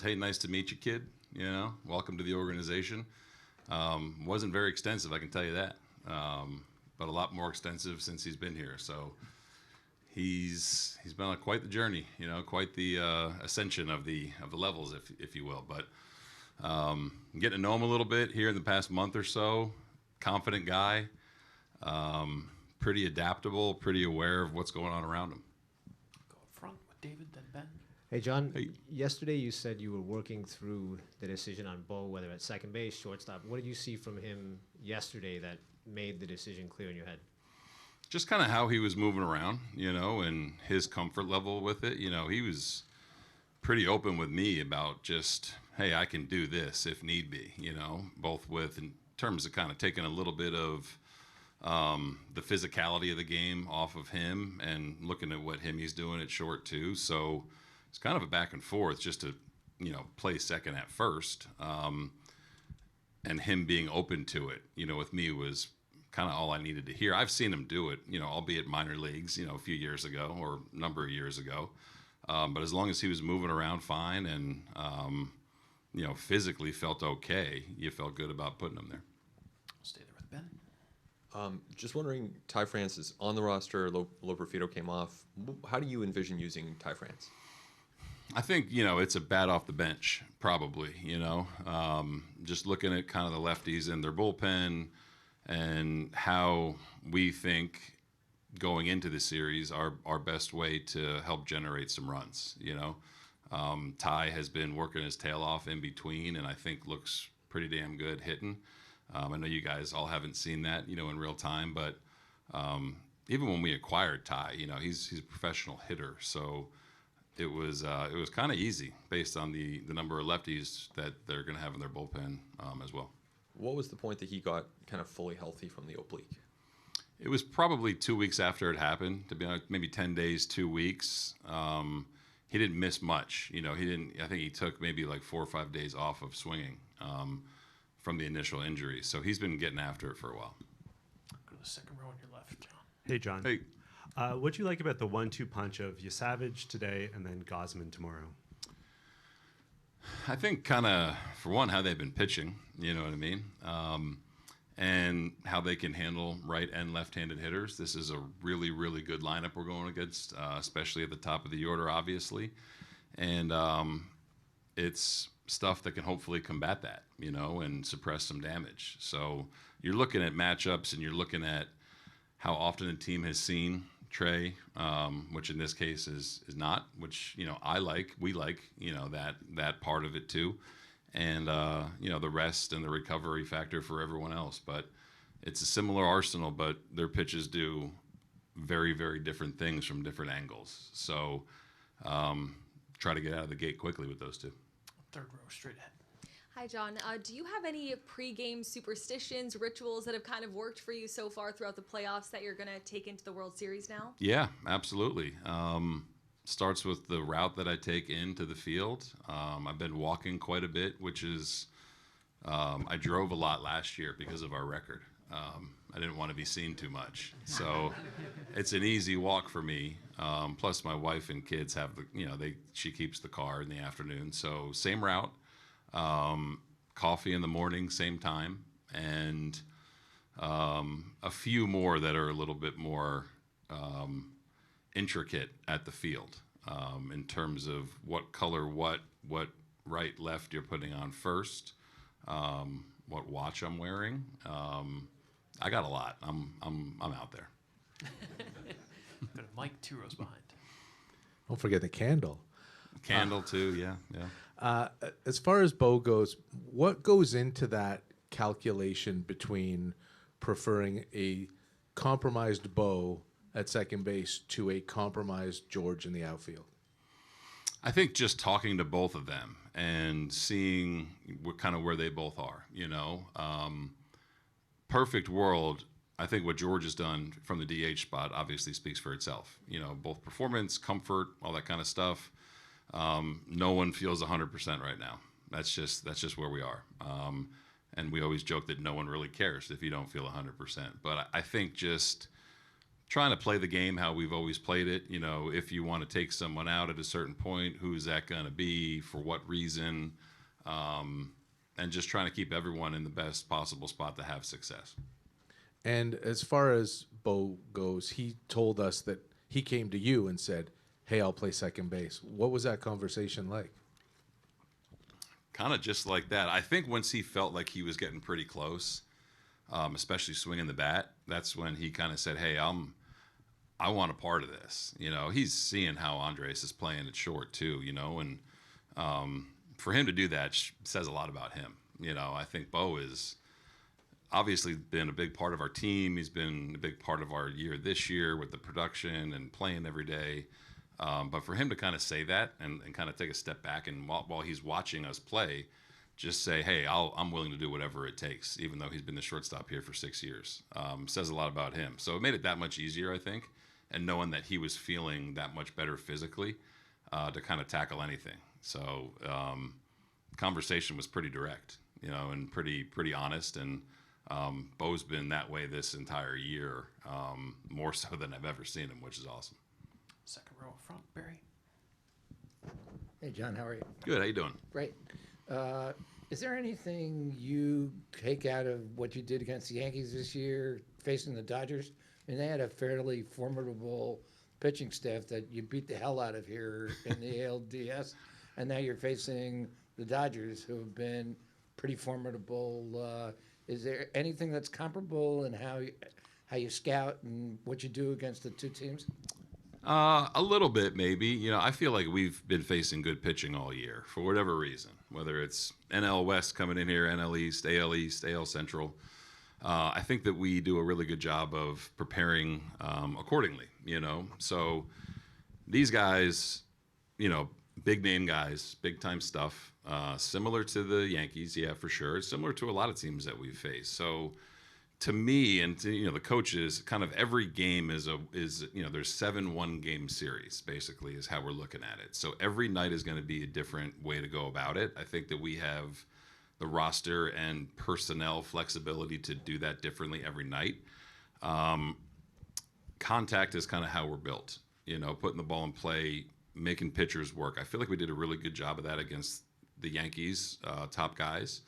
hey, nice to meet you, kid. Welcome to the organization. Wasn't very extensive, I can tell you that, but a lot more extensive since he's been here. So he's been on quite the journey, quite the ascension of the levels, if you will. But getting to know him a little bit here in the past month or so. Confident guy, pretty adaptable, pretty aware of what's going on around him. Go up front with David, then Ben. Hey, John, Hey. yesterday you said you were working through the decision on Bo, whether at second base, shortstop. What did you see from him yesterday that made the decision clear in your head? Just kind of how he was moving around, and his comfort level with it. He was pretty open with me about just, hey, I can do this if need be, both with in terms of kind of taking a little bit of the physicality of the game off of him and looking at what he's doing at short too. So it's kind of a back and forth just to, play second at first. And him being open to it, with me was kind of all I needed to hear. I've seen him do it, albeit minor leagues, a few years ago or a number of years ago. But as long as he was moving around fine and, physically felt okay, you felt good about putting him there. I'll stay there with Ben. Just wondering, Ty France is on the roster. Loperfido came off. How do you envision using Ty France? I think, it's a bat off the bench, probably, just looking at kind of the lefties and their bullpen and how we think going into the series our best way to help generate some runs, Ty has been working his tail off in between and I think looks pretty damn good hitting. I know you guys all haven't seen that, in real time, but even when we acquired Ty, he's a professional hitter, so it was kind of easy based on the number of lefties that they're going to have in their bullpen as well. What was the point that he got kind of fully healthy from the oblique? It was probably 2 weeks after it happened, to be honest, maybe 10 days, 2 weeks. He didn't miss much. He didn't. I think he took maybe like 4 or 5 days off of swinging from the initial injury. So he's been getting after it for a while. Go to the second row on your left, John. Hey, John. Hey. What'd you like about the 1-2 punch of Savage today and then Gausman tomorrow? I think kind of, for one, how they've been pitching, you know what I mean? And how they can handle right and left-handed hitters. This is a really, really good lineup we're going against, especially at the top of the order, obviously. And it's stuff that can hopefully combat that, and suppress some damage. So you're looking at matchups and you're looking at how often a team has seen Trey, which in this case is not, which, we like, that part of it too. And, the rest and the recovery factor for everyone else. But it's a similar arsenal, but their pitches do very, very different things from different angles. So try to get out of the gate quickly with those two. Third row, straight ahead. Hi, John. Do you have any pre-game superstitions, rituals that have kind of worked for you so far throughout the playoffs that you're going to take into the World Series now? Yeah, absolutely. Starts with the route that I take into the field. I've been walking quite a bit, which is I drove a lot last year because of our record. I didn't want to be seen too much. So it's an easy walk for me. Plus my wife and kids have she keeps the car in the afternoon. So same route. Coffee in the morning, same time, and a few more that are a little bit more intricate at the field in terms of what color, what right, left you're putting on first, what watch I'm wearing. I got a lot. I'm out there. Go to Mike, 2 rows behind. Don't forget the candle. Candle too, yeah. As far as Bo goes, what goes into that calculation between preferring a compromised Bo at second base to a compromised George in the outfield? I think just talking to both of them and seeing where they both are, perfect world, I think what George has done from the DH spot obviously speaks for itself. Both performance, comfort, all that kind of stuff. No one feels 100% right now. That's just where we are. And we always joke that no one really cares if you don't feel 100%. But I think just trying to play the game how we've always played it. You know, if you want to take someone out at a certain point, who's that going to be, for what reason, and just trying to keep everyone in the best possible spot to have success. And as far as Bo goes, he told us that he came to you and said, "Hey, I'll play second base." What was that conversation like? Kind of just like that. I think once he felt like he was getting pretty close, especially swinging the bat, that's when he kind of said, "Hey, I want a part of this." You know, he's seeing how Andres is playing it short too. You know, and for him to do that says a lot about him. You know, I think Bo is obviously been a big part of our team. He's been a big part of our year this year with the production and playing every day. But for him to kind of say that and kind of take a step back and while he's watching us play, just say, "Hey, I'm willing to do whatever it takes," even though he's been the shortstop here for 6 years, says a lot about him. So it made it that much easier, I think, and knowing that he was feeling that much better physically to kind of tackle anything. So conversation was pretty direct, you know, and pretty honest. And Bo's been that way this entire year, more so than I've ever seen him, which is awesome. Second row up front, Barry. Hey, John, how are you? Good. How you doing? Great. Is there anything you take out of what you did against the Yankees this year, facing the Dodgers? I mean, they had a fairly formidable pitching staff that you beat the hell out of here in the ALDS, and now you're facing the Dodgers, who have been pretty formidable. Is there anything that's comparable in how you scout and what you do against the two teams? A little bit, maybe. You know, I feel like we've been facing good pitching all year for whatever reason, whether it's NL West coming in here, NL East, AL Central. I think that we do a really good job of preparing accordingly, you know. So these guys, you know, big name guys, big time stuff, similar to the Yankees, yeah, for sure. Similar to a lot of teams that we've faced. So to me and to, you know, the coaches, kind of every game is you know, there's 7 one-game series, basically, is how we're looking at it. So every night is going to be a different way to go about it. I think that we have the roster and personnel flexibility to do that differently every night. Contact is kind of how we're built, you know, putting the ball in play, making pitchers work. I feel like we did a really good job of that against the Yankees, top guys.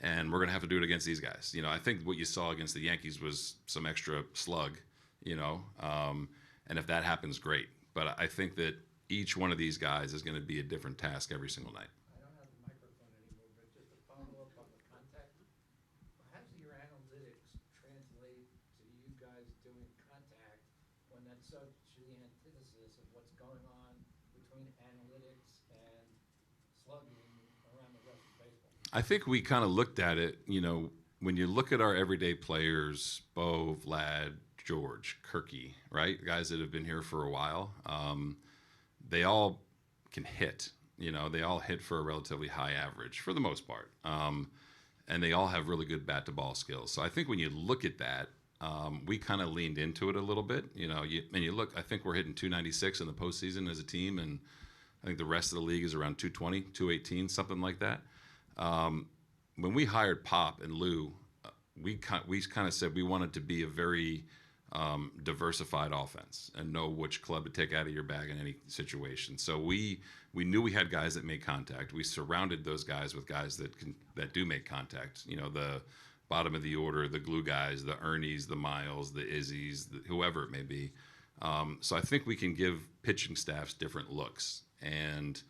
And we're going to have to do it against these guys. You know, I think what you saw against the Yankees was some extra slug, you know, and if that happens, great. But I think that each one of these guys is going to be a different task every single night. I don't have the microphone anymore, but just to follow up on the contact, how does your analytics translate to you guys doing contact when that's such the antithesis of what's going on between analytics and slugging around the rest of baseball? I think we kind of looked at it, you know, when you look at our everyday players, Bo, Vlad, George, Kirky, right? Guys that have been here for a while, they all can hit. You know, they all hit for a relatively high average for the most part. And they all have really good bat-to-ball skills. So I think when you look at that, we kind of leaned into it a little bit. You know, you look, I think we're hitting 296 in the postseason as a team, and I think the rest of the league is around 220, 218, something like that. When we hired Pop and Lou, we kind of said we wanted to be a very diversified offense and know which club to take out of your bag in any situation. So we knew we had guys that made contact. We surrounded those guys with guys that do make contact. You know, the bottom of the order, the glue guys, the Ernies, the Miles, the Izzies, whoever it may be. So I think we can give pitching staffs different looks, and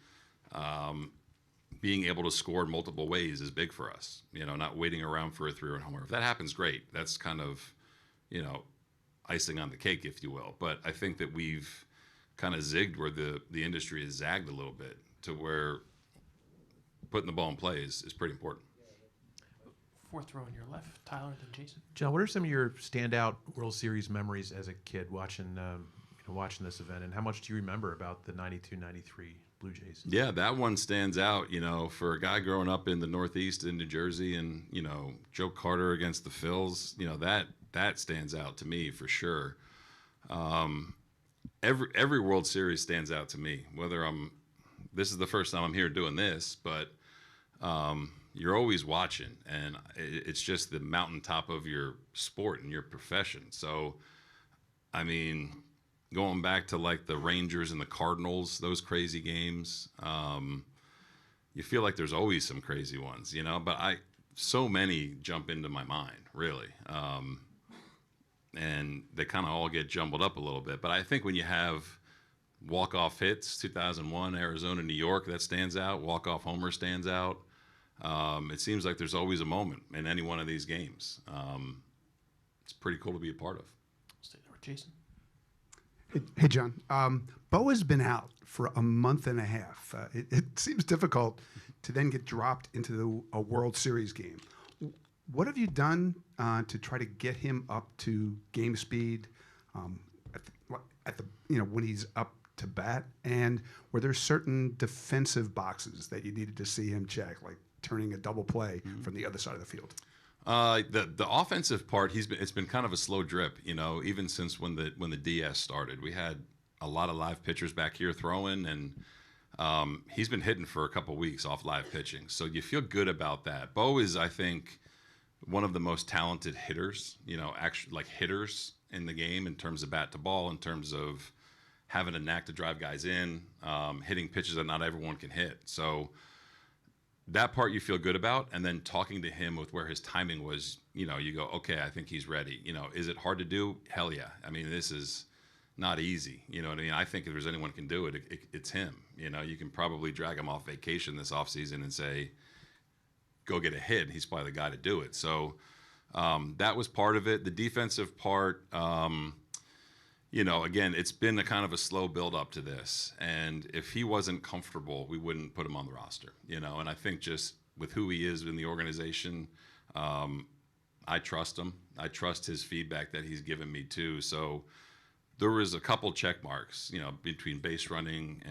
being able to score in multiple ways is big for us. You know, not waiting around for a 3-run homer. If that happens, great. That's kind of, you know, icing on the cake, if you will. But I think that we've kind of zigged where the industry has zagged a little bit, to where putting the ball in play is pretty important. Fourth row on your left, Tyler, then Jason. John, what are some of your standout World Series memories as a kid watching watching this event, and how much do you remember about the 92-93 Blue Jays? Yeah, that one stands out, you know, for a guy growing up in the Northeast in New Jersey, and, you know, Joe Carter against the Phils, you know, that stands out to me for sure. Every World Series stands out to me, whether this is the first time I'm here doing this, but you're always watching, and it's just the mountaintop of your sport and your profession. So I mean, going back to like the Rangers and the Cardinals, those crazy games, you feel like there's always some crazy ones, you know. But so many jump into my mind, really, and they kind of all get jumbled up a little bit. But I think when you have walk-off hits, 2001 Arizona, New York, that stands out. Walk-off homer stands out. It seems like there's always a moment in any one of these games. It's pretty cool to be a part of. Stay there with Jason. Hey, John. Bo has been out for a month and a half. It seems difficult to then get dropped into a World Series game. What have you done to try to get him up to game speed at the when he's up to bat? And were there certain defensive boxes that you needed to see him check, like turning a double play from the other side of the field? The offensive part, it's been kind of a slow drip, you know, even since when the DS started. We had a lot of live pitchers back here throwing, and he's been hitting for a couple weeks off live pitching. So you feel good about that. Bo is, I think, one of the most talented hitters, you know, actually like hitters in the game in terms of bat to ball, in terms of having a knack to drive guys in, hitting pitches that not everyone can hit. So that part you feel good about, and then talking to him with where his timing was, you know, you go, okay, I think he's ready. You know, is it hard to do? Hell yeah. I mean, this is not easy. You know what I mean? I think if there's anyone can do it, it's him. You know, you can probably drag him off vacation this offseason and say, go get a hit. He's probably the guy to do it. So that was part of it. The defensive part, you know, again, it's been a kind of a slow build up to this. And if he wasn't comfortable, we wouldn't put him on the roster, you know. And I think just with who he is in the organization, I trust him. I trust his feedback that he's given me too. So there was a couple check marks, you know, between base running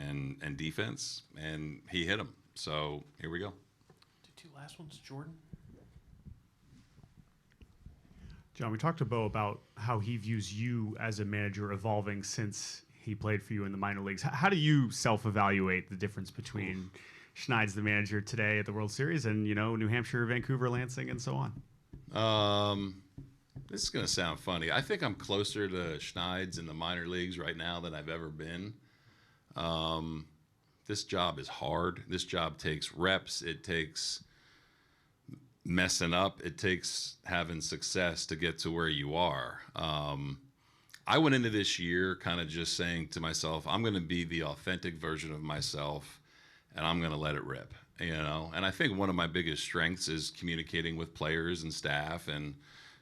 and defense, and he hit them. So here we go. Do two last ones, Jordan. John, we talked to Bo about how he views you as a manager evolving since he played for you in the minor leagues. How do you self-evaluate the difference between Schneider's the manager today at the World Series and, you know, New Hampshire, Vancouver, Lansing, and so on? This is going to sound funny. I think I'm closer to Schneider's in the minor leagues right now than I've ever been. This job is hard. This job takes reps. It takes messing up. It takes having success to get to where you are. I went into this year kind of just saying to myself, I'm going to be the authentic version of myself, and I'm going to let it rip, you know? And I think one of my biggest strengths is communicating with players and staff. And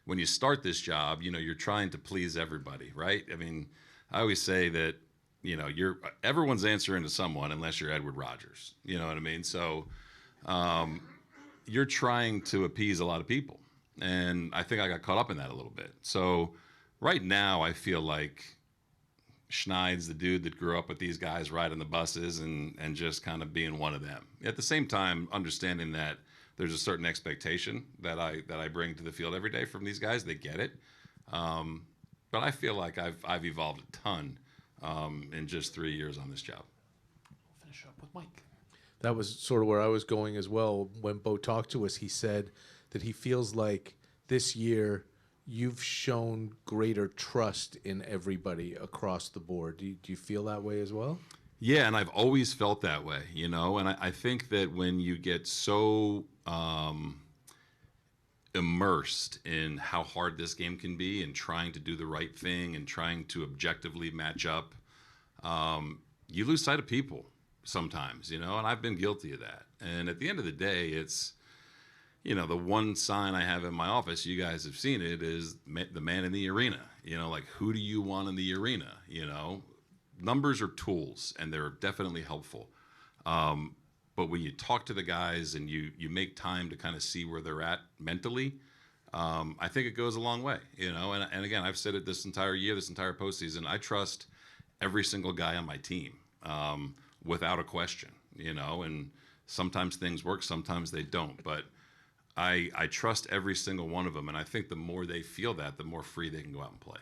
when you start this job, you know, you're trying to please everybody, right? I mean, I always say that, you know, everyone's answering to someone unless you're Edward Rogers, you know what I mean? So, you're trying to appease a lot of people. And I think I got caught up in that a little bit. So right now I feel like Schneider's the dude that grew up with these guys riding the buses and just kind of being one of them. At the same time, understanding that there's a certain expectation that I bring to the field every day from these guys. They get it. But I feel like I've evolved a ton in just 3 years on this job. We'll finish up with Mike. That was sort of where I was going as well. When Bo talked to us, he said that he feels like this year you've shown greater trust in everybody across the board. Do you feel that way as well? Yeah, and I've always felt that way, you know, and I think that when you get so immersed in how hard this game can be and trying to do the right thing and trying to objectively match up, you lose sight of people sometimes, you know, and I've been guilty of that. And at the end of the day, it's, you know, the one sign I have in my office, you guys have seen it, is the man in the arena. You know, like, who do you want in the arena? You know, numbers are tools, and they're definitely helpful. But when you talk to the guys and you make time to kind of see where they're at mentally, I think it goes a long way, you know. And again, I've said it this entire year, this entire postseason, I trust every single guy on my team. Without a question, you know, and sometimes things work, sometimes they don't, but I trust every single one of them, and I think the more they feel that, the more free they can go out and play.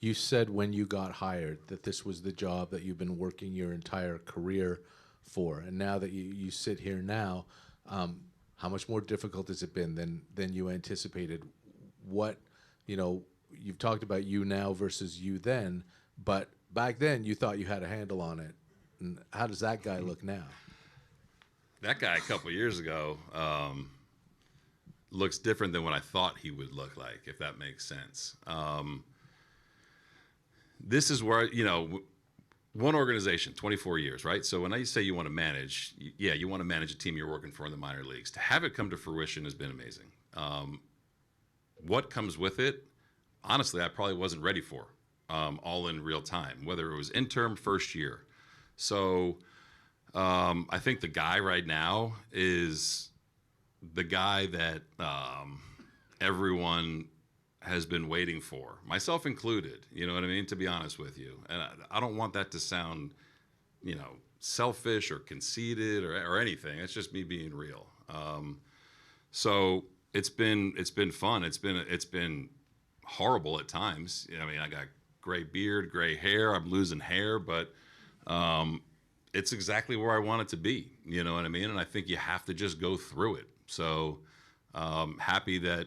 You said when you got hired that this was the job that you've been working your entire career for, and now that you sit here now, how much more difficult has it been than you anticipated? What, you know, you've talked about you now versus you then, but back then you thought you had a handle on it. And how does that guy look now? That guy a couple years ago looks different than what I thought he would look like, if that makes sense. This is where, one organization, 24 years, right? So when I say you want to manage, you want to manage a team you're working for in the minor leagues. To have it come to fruition has been amazing. What comes with it, honestly, I probably wasn't ready for, all in real time, whether it was interim, first year. So I think the guy right now is the guy that everyone has been waiting for, myself included, you know what I mean, to be honest with you. And I don't want that to sound, selfish or conceited or anything. It's just me being real. So it's been fun. It's been horrible at times. I mean, I got gray beard, gray hair. I'm losing hair, but it's exactly where I want it to be. You know what I mean? And I think you have to just go through it. So happy that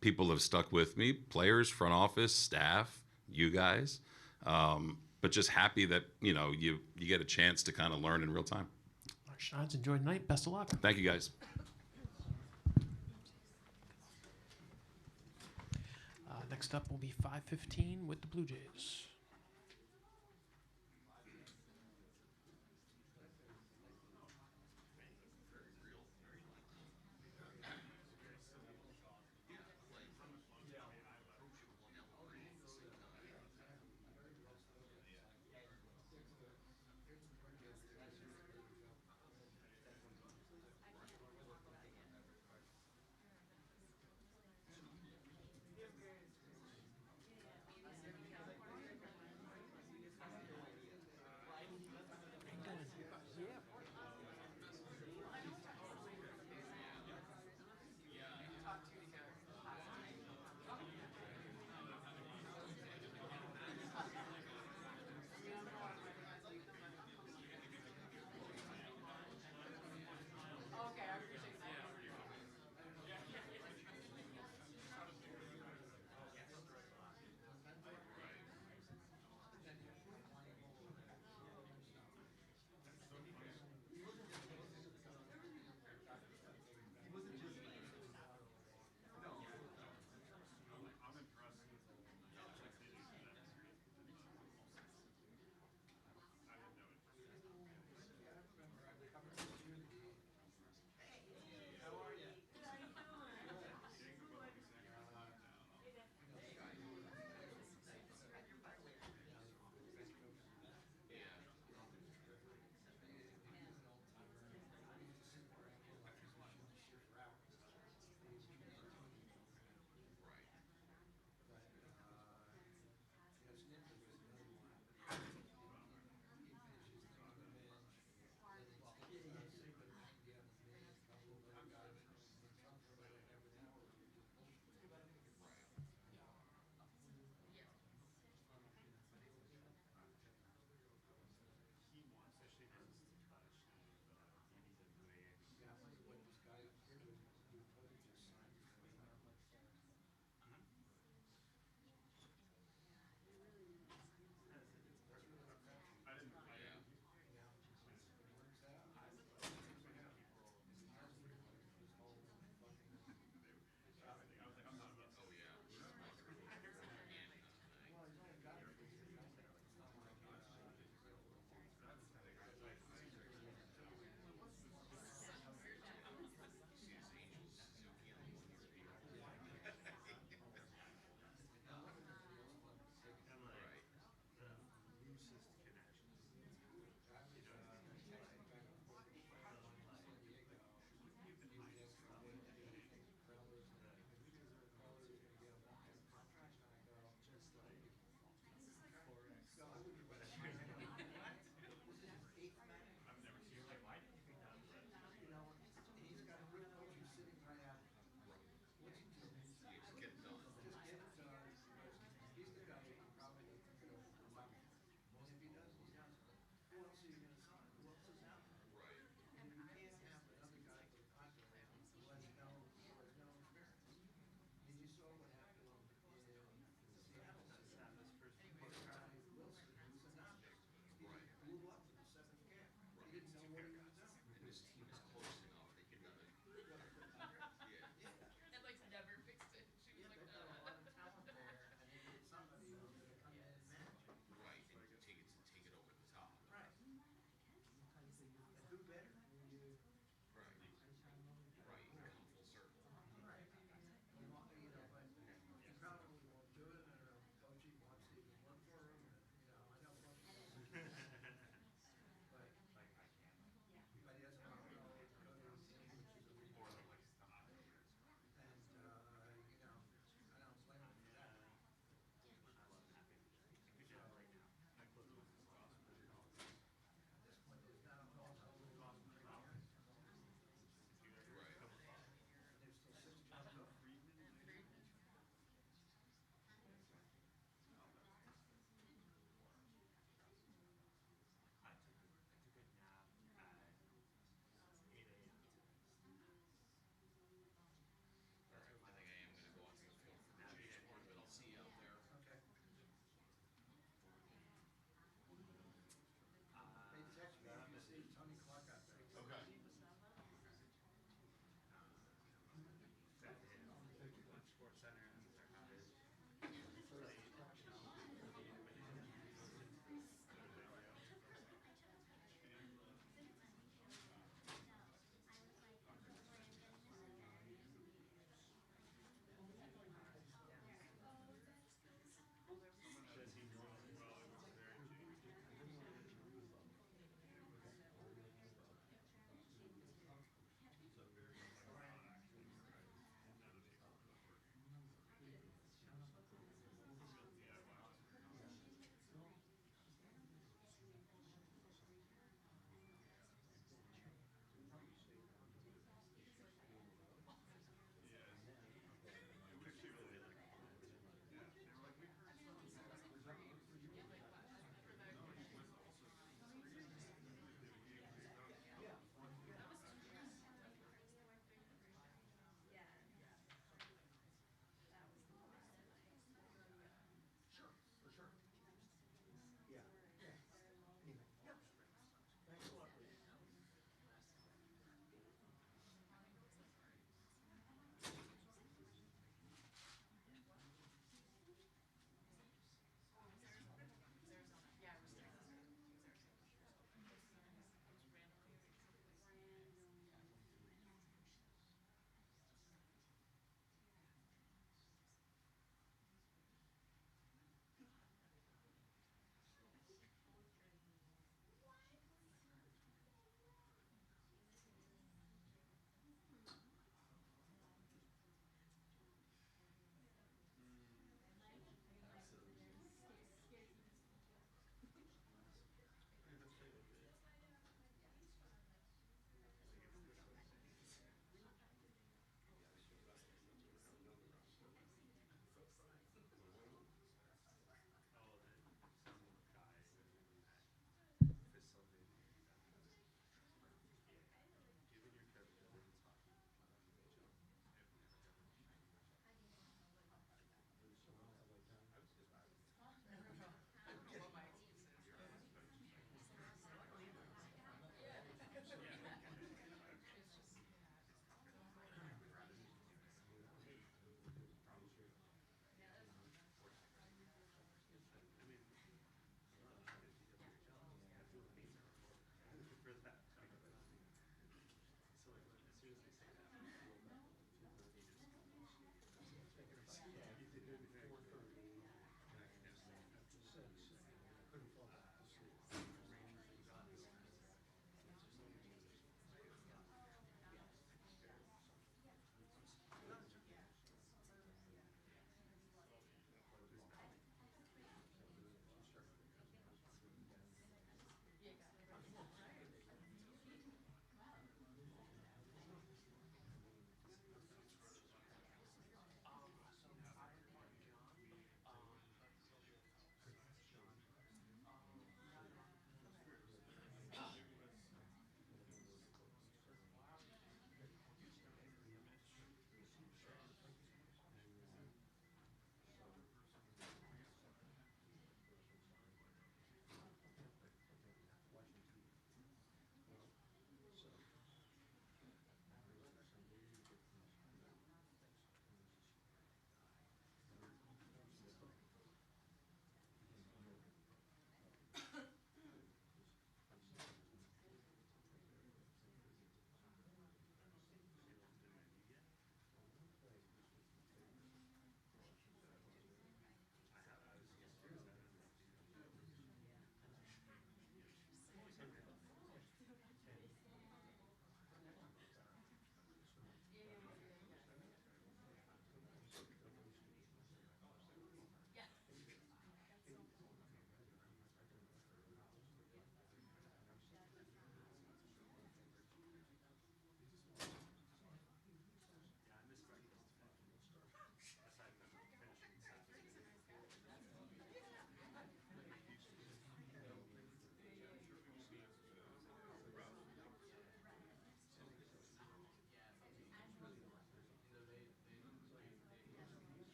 people have stuck with me, players, front office, staff, you guys. But just happy that, you get a chance to kind of learn in real time. All right, Schneiders, enjoy tonight. Best of luck. Thank you, guys. Next up will be 5:15 with the Blue Jays.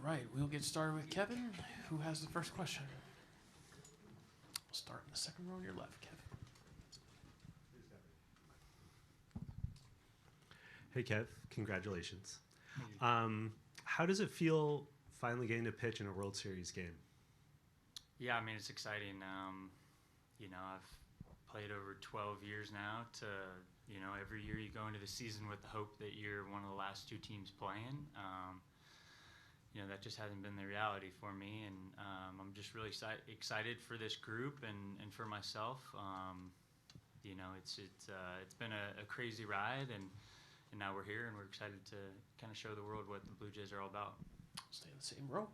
right, we'll get started with Kevin. Who has the first question? We'll start in the second row on your left, Kevin. Hey, Kev. Congratulations. How does it feel finally getting to pitch in a World Series game? Yeah, I mean, it's exciting. I've played over 12 years now every year you go into the season with the hope that you're one of the last 2 teams playing. That just hasn't been the reality for me, and I'm just really excited for this group and for myself. It's been a crazy ride, and now we're here, and we're excited to kind of show the world what the Blue Jays are all about. Stay in the same row.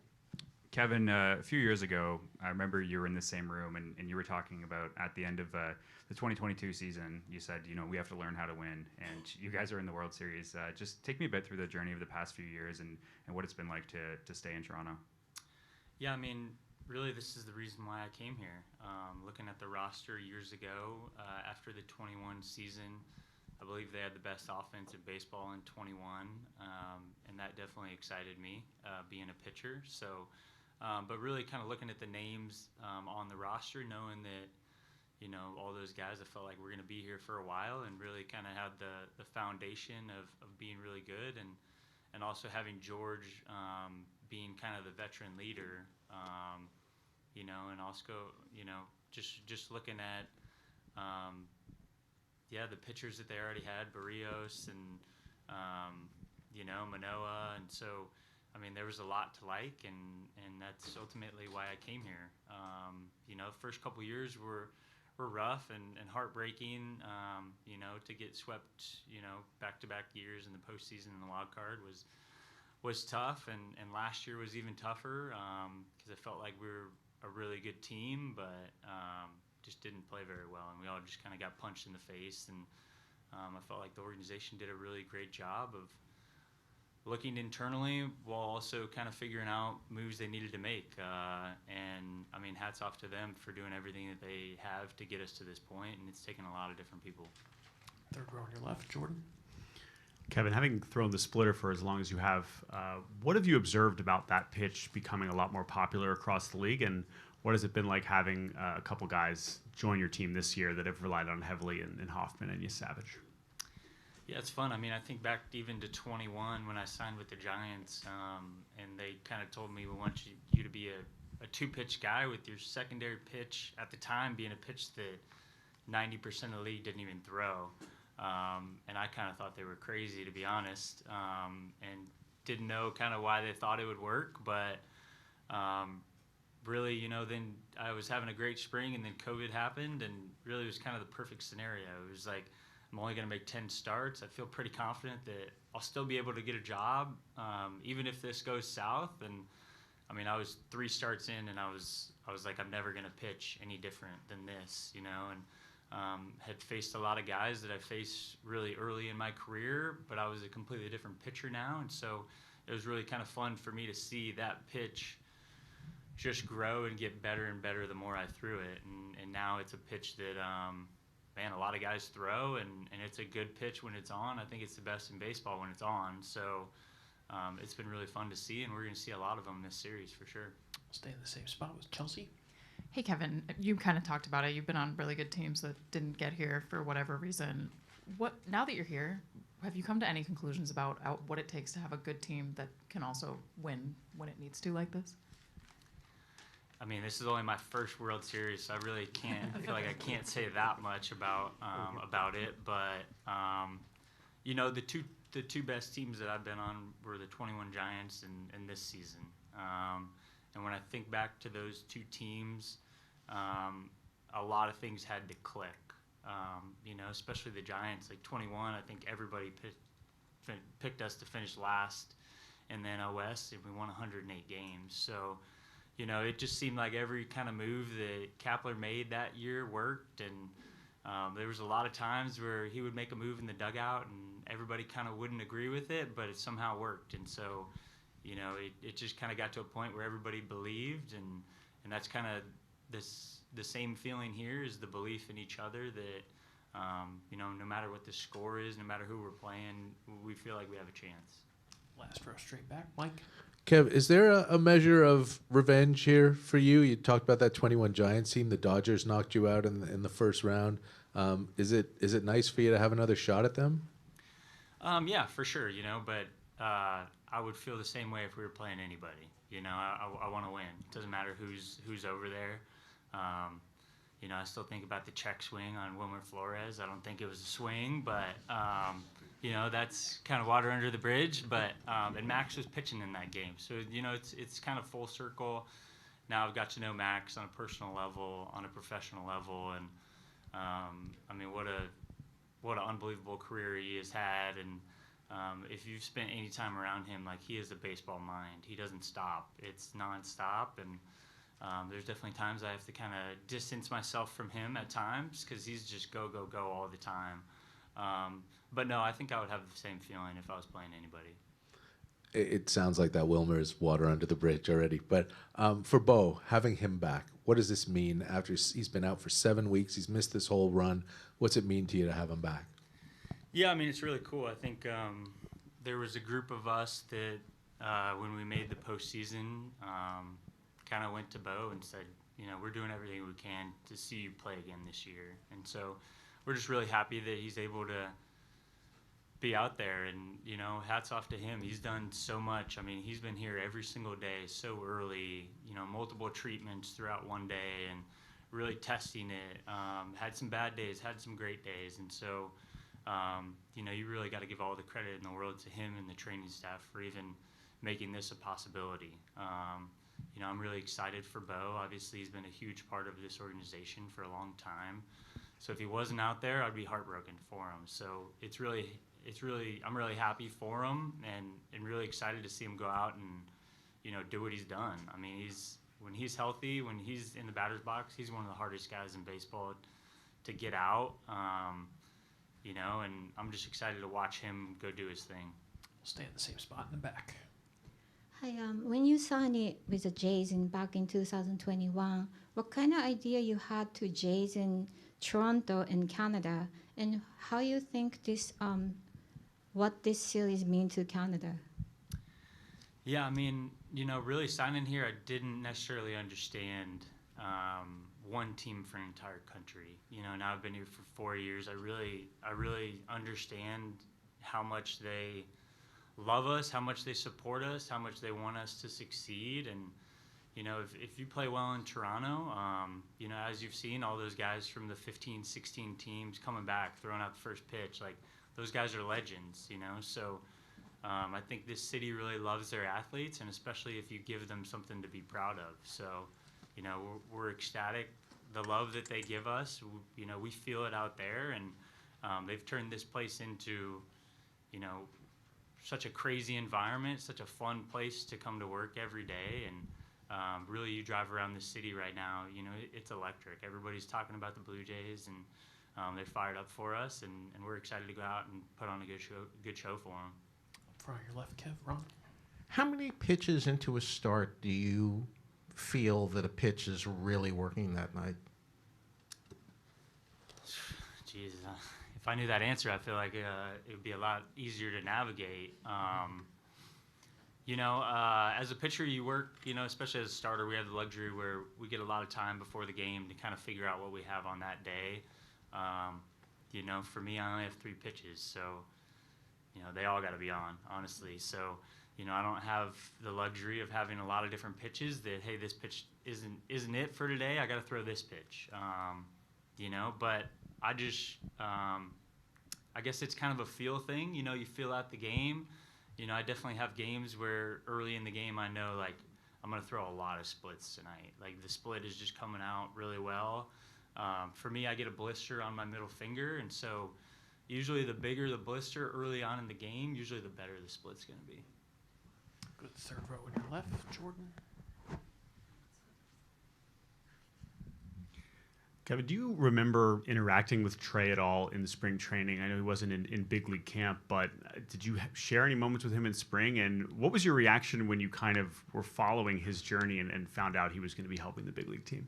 Kevin, a few years ago, I remember you were in the same room and you were talking about at the end of the 2022 season, you said, we have to learn how to win. And you guys are in the World Series. Just take me a bit through the journey of the past few years and what it's been like to stay in Toronto. Yeah, I mean, really, this is the reason why I came here. Looking at the roster years ago, after the 21 season, I believe they had the best offense in baseball in 21, and that definitely excited me, being a pitcher. So. But really kind of looking at the names on the roster, knowing that, all those guys, I felt like we're going to be here for a while and really kind of had the foundation of being really good. And also having George being kind of the veteran leader, and also, just looking at, the pitchers that they already had, Barrios and, Manoa. And so, I mean, there was a lot to like, and that's ultimately why I came here. The first couple years were rough and heartbreaking. To get swept, back-to-back years in the postseason and the wild card was tough, and last year was even tougher because I felt like we were a really good team, but just didn't play very well, and we all just kind of got punched in the face. And I felt like the organization did a really great job of looking internally while also kind of figuring out moves they needed to make. And I mean, hats off to them for doing everything that they have to get us to this point, and it's taken a lot of different people. Third row on your left, Jordan. Kevin, having thrown the splitter for as long as you have, what have you observed about that pitch becoming a lot more popular across the league, and what has it been like having a couple guys join your team this year that have relied on heavily in Hoffman and Savage? Yeah, it's fun. I mean, I think back even to 21 when I signed with the Giants, and they kind of told me, we want you to be a 2-pitch guy with your secondary pitch at the time being a pitch that 90% of the league didn't even throw. And I kind of thought they were crazy, to be honest, and didn't know kind of why they thought it would work. But really, then I was having a great spring, and then COVID happened, and really it was kind of the perfect scenario. It was like, I'm only going to make 10 starts. I feel pretty confident that I'll still be able to get a job, even if this goes south. And I mean, I was 3 starts in, and I was like, I'm never going to pitch any different than this, and had faced a lot of guys that I faced really early in my career, but I was a completely different pitcher now. And so it was really kind of fun for me to see that pitch just grow and get better and better the more I threw it. And now it's a pitch that, a lot of guys throw, and it's a good pitch when it's on. I think it's the best in baseball when it's on. So it's been really fun to see, and we're going to see a lot of them this series for sure. Stay in the same spot with Chelsea. Hey, Kevin, you kind of talked about it. You've been on really good teams that didn't get here for whatever reason. Now that you're here, have you come to any conclusions about what it takes to have a good team that can also win when it needs to like this? I mean, this is only my first World Series, so I really can't. I feel like I can't say that much about it. But the two best teams that I've been on were the 21 Giants and this season. And when I think back to those 2 teams, a lot of things had to click. Especially the Giants. Like 21, I think everybody picked us to finish last in the NL West, and we won 108 games. So. It just seemed like every kind of move that Kapler made that year worked, and there was a lot of times where he would make a move in the dugout, and everybody kind of wouldn't agree with it, but it somehow worked. And so, it just kind of got to a point where everybody believed, and that's kind of the same feeling here is the belief in each other that, no matter what the score is, no matter who we're playing, we feel like we have a chance. Last row straight back, Mike. Kev, is there a measure of revenge here for you? You talked about that 21 Giants team. The Dodgers knocked you out in the first round. Is it nice for you to have another shot at them? Yeah, for sure. But I would feel the same way if we were playing anybody. I want to win. It doesn't matter who's over there. I still think about the check swing on Wilmer Flores. I don't think it was a swing, but that's kind of water under the bridge. But and Max was pitching in that game, so it's kind of full circle. Now I've got to know Max on a personal level, on a professional level, and I mean what an unbelievable career he has had. And if you've spent any time around him, like, he has a baseball mind. He doesn't stop. It's nonstop, and there's definitely times I have to kind of distance myself from him at times because he's just go, go, go all the time. But no, I think I would have the same feeling if I was playing anybody. It sounds like that Wilmer is water under the bridge already. But for Bo, having him back, what does this mean after he's been out for 7 weeks? He's missed this whole run. What's it mean to you to have him back? Yeah, I mean, it's really cool. I think there was a group of us that when we made the postseason kind of went to Bo and said, we're doing everything we can to see you play again this year. And so we're just really happy that he's able to be out there, and hats off to him. He's done so much. I mean, he's been here every single day so early, multiple treatments throughout one day and really testing it. Had some bad days, had some great days, and so you really got to give all the credit in the world to him and the training staff for even making this a possibility. I'm really excited for Bo. Obviously, he's been a huge part of this organization for a long time. So if he wasn't out there, I'd be heartbroken for him. So I'm really happy for him and really excited to see him go out and, do what he's done. I mean, when he's healthy, when he's in the batter's box, he's one of the hardest guys in baseball to get out. And I'm just excited to watch him go do his thing. We'll stay in the same spot in the back. Hi, when you signed it with the Jays back in 2021, what kind of idea you had to Jays in Toronto and Canada, and how you think this, what this series mean to Canada? Yeah, I mean, really signing here, I didn't necessarily understand one team for an entire country. Now I've been here for 4 years. I really understand how much they love us, how much they support us, how much they want us to succeed. And if you play well in Toronto, as you've seen, all those guys from the 15, 16 teams coming back, throwing out the first pitch, like, those guys are legends, So I think this city really loves their athletes, and especially if you give them something to be proud of. So, we're ecstatic. The love that they give us, we feel it out there, and they've turned this place into, such a crazy environment, such a fun place to come to work every day. And really, you drive around the city right now, it's electric. Everybody's talking about the Blue Jays, and they're fired up for us, and we're excited to go out and put on a good show for them. Up front on your left, Kev, Ron. How many pitches into a start do you feel that a pitch is really working that night? Jeez, if I knew that answer, I feel like it would be a lot easier to navigate. As a pitcher, you work, especially as a starter, we have the luxury where we get a lot of time before the game to kind of figure out what we have on that day. For me, I only have 3 pitches, so, they all got to be on, honestly. So, I don't have the luxury of having a lot of different pitches that, hey, this pitch isn't it for today. I got to throw this pitch. But I just, I guess it's kind of a feel thing. You feel out the game. I definitely have games where early in the game I know, like, I'm going to throw a lot of splits tonight. Like, the split is just coming out really well. For me, I get a blister on my middle finger, and so usually the bigger the blister early on in the game, usually the better the split's going to be. Good third row on your left, Jordan. Kevin, do you remember interacting with Trey at all in the spring training? I know he wasn't in big league camp, but did you share any moments with him in spring? And what was your reaction when you kind of were following his journey and found out he was going to be helping the big league team?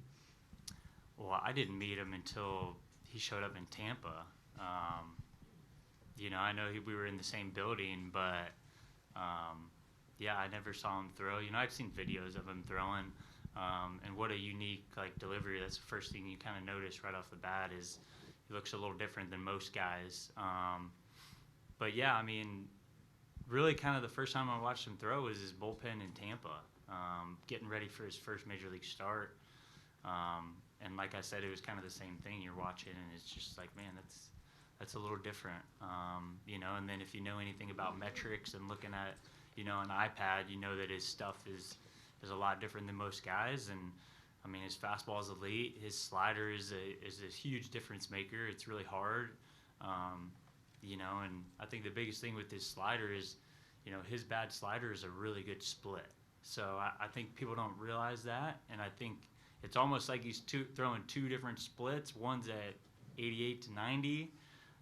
Well, I didn't meet him until he showed up in Tampa. I know we were in the same building, but yeah, I never saw him throw. You know, I've seen videos of him throwing, and what a unique like delivery. That's the first thing you kind of notice right off the bat is he looks a little different than most guys. But yeah, I mean, really kind of the first time I watched him throw was his bullpen in Tampa, getting ready for his first major league start. And like I said, it was kind of the same thing. You're watching, and it's just like, man, that's a little different, you know. And then if you know anything about metrics and looking at, you know, an iPad, you know that his stuff is a lot different than most guys. And I mean, his fastball is elite. His slider is a huge difference maker. It's really hard, you know. And I think the biggest thing with his slider is, you know, his bad slider is a really good split. So I think people don't realize that, and I think it's almost like he's throwing two different splits. One's at 88 to 90,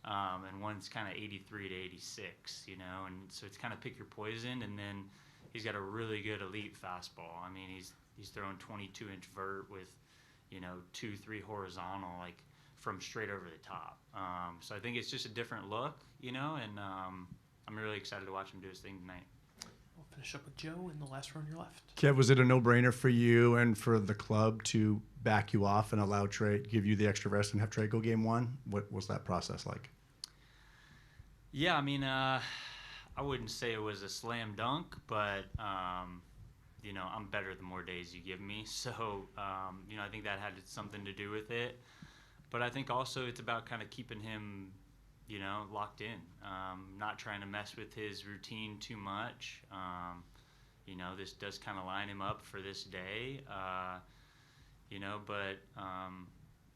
and one's kind of 83 to 86, you know. And so it's kind of pick your poison. And then he's got a really good elite fastball. I mean, he's throwing 22-inch vert with, you know, 2-3 horizontal, like from straight over the top. So I think it's just a different look, you know. And I'm really excited to watch him do his thing tonight. We'll finish up with Joe in the last row on your left. Kev, was it a no-brainer for you and for the club to back you off and allow Trey, give you the extra rest and have Trey go game one? What was that process like? Yeah, I mean, I wouldn't say it was a slam dunk, but, you know, I'm better the more days you give me. So, you know, I think that had something to do with it. But I think also it's about kind of keeping him, you know, locked in, not trying to mess with his routine too much. You know, this does kind of line him up for this day, you know, but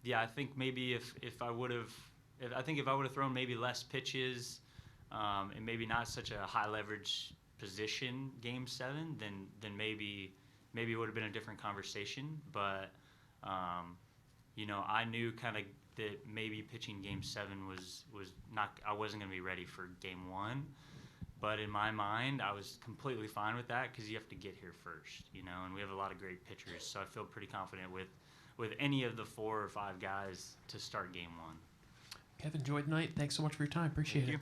yeah, I think maybe if I would have thrown maybe less pitches and maybe not such a high leverage position game 7, then maybe it would have been a different conversation. But you know, I knew kind of that maybe pitching game 7 was not, I wasn't going to be ready for game 1. But in my mind, I was completely fine with that because you have to get here first, you know, and we have a lot of great pitchers. So I feel pretty confident with any of the 4 or 5 guys to start game 1. Kevin, enjoyed the night. Thanks so much for your time. Appreciate it.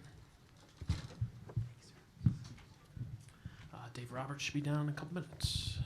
Dave Roberts should be down in a couple minutes.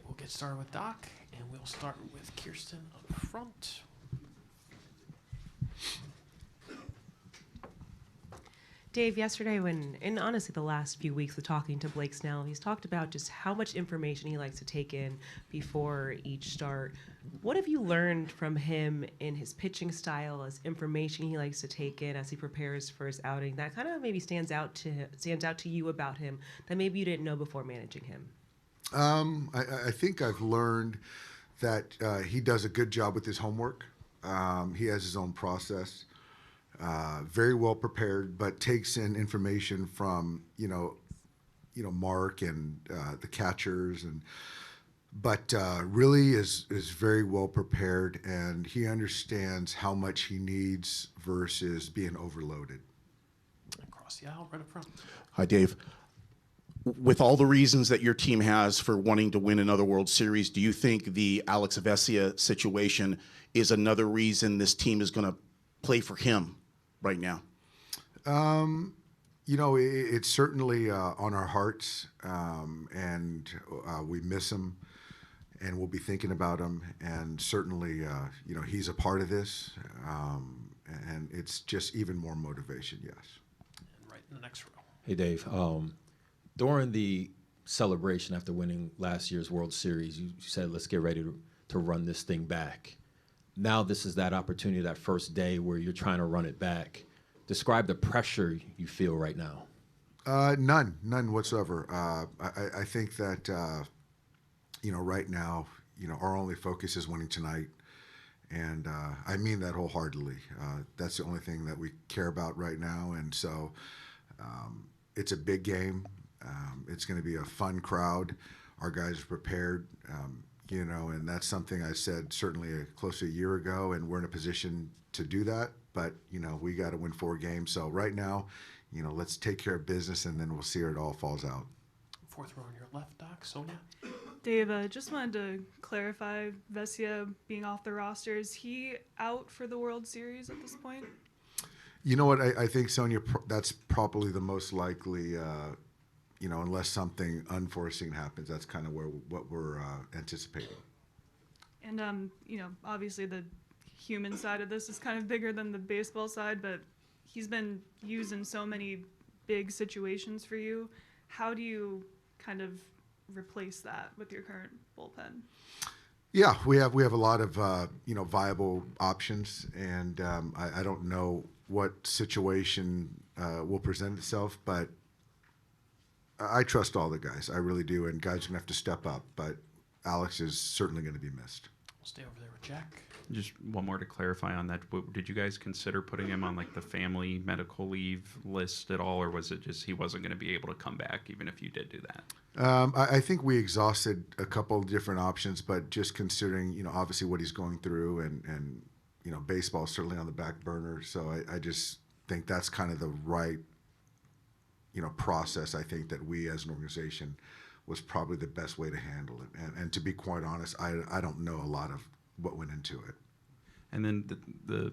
we'll get started with Doc, and we'll start with Kirsten up front. Dave, yesterday and honestly the last few weeks with talking to Blake Snell, he's talked about just how much information he likes to take in before each start. What have you learned from him in his pitching style, as information he likes to take in as he prepares for his outing that kind of maybe stands out to you about him that maybe you didn't know before managing him? I think I've learned that he does a good job with his homework. He has his own process. Very well prepared, but takes in information from Mark and the catchers, but really is very well prepared, and he understands how much he needs versus being overloaded. Across the aisle, right up front. Hi, Dave. With all the reasons that your team has for wanting to win another World Series, do you think the Alex Vesia situation is another reason this team is going to play for him right now? It's certainly on our hearts, and we miss him, and we'll be thinking about him. And certainly, he's a part of this, and it's just even more motivation. Yes. And right in the next row. Hey, Dave. During the celebration after winning last year's World Series, you said, let's get ready to run this thing back. Now this is that opportunity, that first day where you're trying to run it back. Describe the pressure you feel right now. None whatsoever. I think that, right now, our only focus is winning tonight. And I mean that wholeheartedly. That's the only thing that we care about right now. And so it's a big game. It's going to be a fun crowd. Our guys are prepared, and that's something I said certainly close to a year ago, and we're in a position to do that. But, we got to win 4 games. So right now, let's take care of business, and then we'll see where it all falls out. Fourth row on your left, Doc. Sonia. Dave, just wanted to clarify, Vesia being off the roster, is he out for the World Series at this point? You know what? I think, Sonia, that's probably the most likely, unless something unforeseen happens. That's kind of what we're anticipating. And, obviously the human side of this is kind of bigger than the baseball side, but he's been used in so many big situations for you. How do you kind of replace that with your current bullpen? Yeah, we have a lot of viable options, and I don't know what situation will present itself, but I trust all the guys. I really do, and guys are gonna have to step up. But Alex is certainly going to be missed. We'll stay over there with Jack. Just one more to clarify on that. Did you guys consider putting him on like the family medical leave list at all, or was it just he wasn't going to be able to come back even if you did do that? I think we exhausted a couple of different options, but just considering, obviously what he's going through and baseball is certainly on the back burner. So I just think that's kind of the right, process. I think that we as an organization was probably the best way to handle it. And to be quite honest, I don't know a lot of what went into it. And then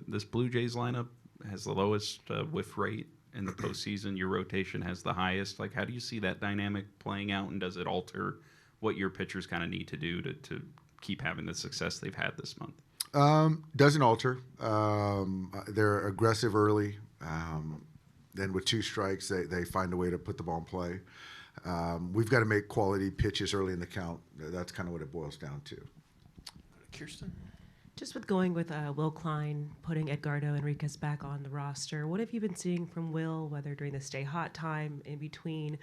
this Blue Jays lineup has the lowest whiff rate in the postseason. Your rotation has the highest. Like, how do you see that dynamic playing out, and does it alter what your pitchers kind of need to do to keep having the success they've had this month? Doesn't alter. They're aggressive early. Then with 2 strikes, they find a way to put the ball in play. We've got to make quality pitches early in the count. That's kind of what it boils down to. Kirsten. Just with going with Will Klein, putting Edgardo Enriquez back on the roster, what have you been seeing from Will, whether during the stay hot time, in between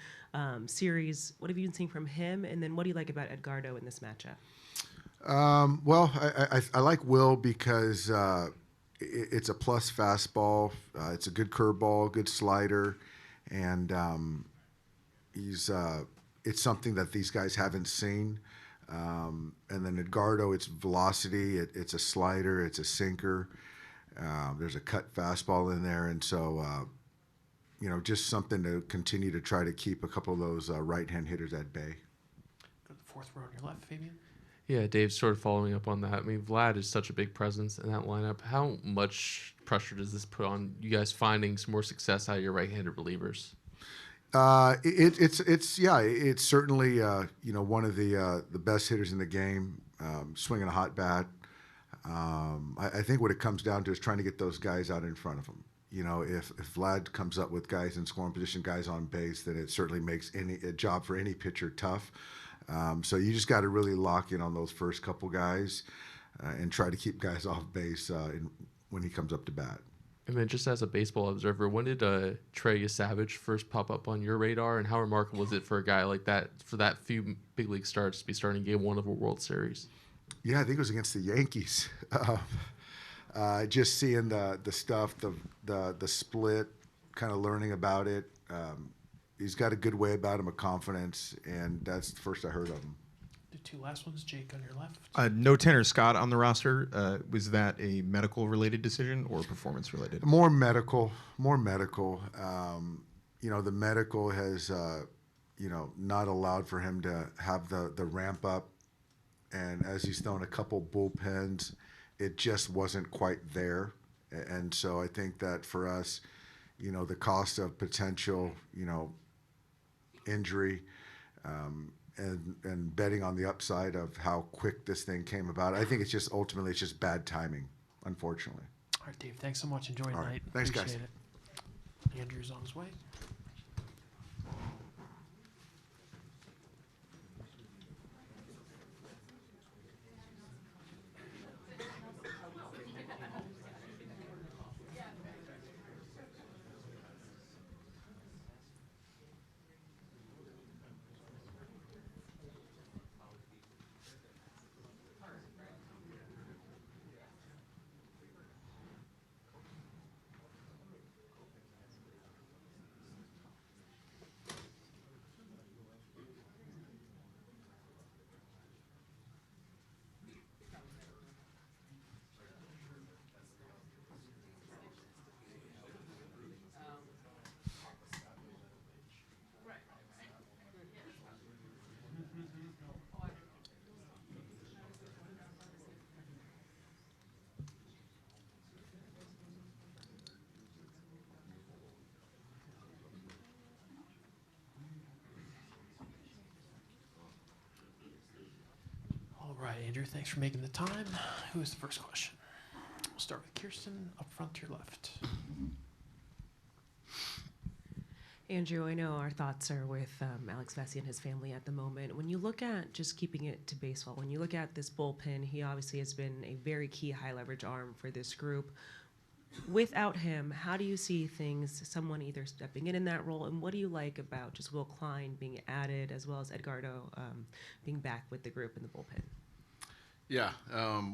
series? What have you been seeing from him? And then what do you like about Edgardo in this matchup? Well, I like Will because it's a plus fastball. It's a good curveball, good slider, and it's something that these guys haven't seen. And then Edgardo, it's velocity, it's a slider, it's a sinker. There's a cut fastball in there, and so just something to continue to try to keep a couple of those right-hand hitters at bay. Go to the fourth row on your left, Fabian. Yeah, Dave, sort of following up on that. I mean, Vlad is such a big presence in that lineup. How much pressure does this put on you guys finding some more success out of your right-handed relievers? It's certainly one of the best hitters in the game, swinging a hot bat. I think what it comes down to is trying to get those guys out in front of him. If Vlad comes up with guys in scoring position, guys on base, then it certainly makes a job for any pitcher tough. So you just got to really lock in on those first couple guys and try to keep guys off base when he comes up to bat. And then just as a baseball observer, when did Trey Savage first pop up on your radar, and how remarkable was it for a guy like that, for that few big league starts to be starting game one of a World Series? Yeah, I think it was against the Yankees. Just seeing the stuff, the split, kind of learning about it. He's got a good way about him, a confidence, and that's the first I heard of him. The two last ones, Jake on your left. No Tanner Scott on the roster. Was that a medical-related decision or performance-related? More medical. The medical has, not allowed for him to have the ramp up, and as he's thrown a couple bullpens, it just wasn't quite there. And so I think that for us, the cost of potential, injury, and betting on the upside of how quick this thing came about, I think it's just ultimately bad timing, unfortunately. All right, Dave, thanks so much. Enjoy the All right. night. Thanks, guys. Appreciate it. Andrew's on his way. All right, Andrew, thanks for making the time. Who is the first question? We'll start with Kirsten up front to your left. Andrew, I know our thoughts are with Alex Vesey and his family at the moment. When you look at just keeping it to baseball, when you look at this bullpen, he obviously has been a very key high leverage arm for this group. Without him, how do you see things, someone either stepping in that role, and what do you like about just Will Klein being added as well as Edgardo being back with the group in the bullpen? Yeah,